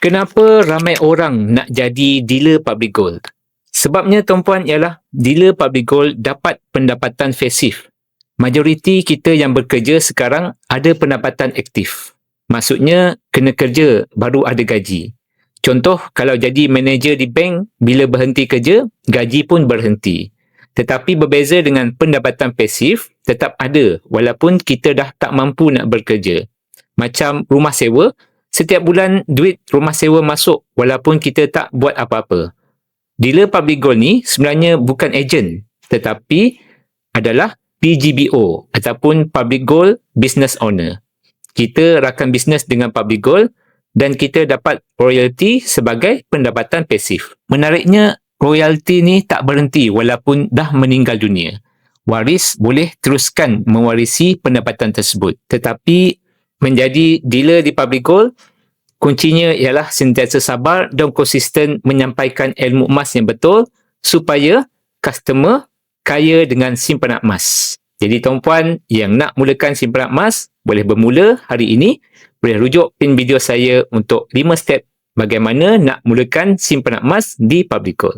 Kenapa ramai orang nak jadi dealer public gold? Sebabnya tuan-puan ialah dealer public gold dapat pendapatan pasif. Majoriti kita yang bekerja sekarang ada pendapatan aktif. Maksudnya kena kerja baru ada gaji. Contoh kalau jadi manager di bank, bila berhenti kerja, gaji pun berhenti. Tetapi berbeza dengan pendapatan pasif, tetap ada walaupun kita dah tak mampu nak bekerja. Macam rumah sewa, setiap bulan duit rumah sewa masuk walaupun kita tak buat apa-apa. Dealer public gold ni sebenarnya bukan ejen, tetapi adalah PGBO ataupun Public Gold Business Owner. Kita rakan bisnes dengan public gold dan kita dapat royalty sebagai pendapatan pasif. Menariknya, royalty ni tak berhenti walaupun dah meninggal dunia. Waris boleh teruskan mewarisi pendapatan tersebut. Tetapi menjadi dealer di public gold, kuncinya ialah sentiasa sabar dan konsisten menyampaikan ilmu emas yang betul supaya customer kaya dengan simpanan emas. Jadi tuan-puan yang nak mulakan simpanan emas, boleh bermula hari ini. Boleh rujuk pin video saya untuk 5 step bagaimana nak mulakan simpanan emas di public gold.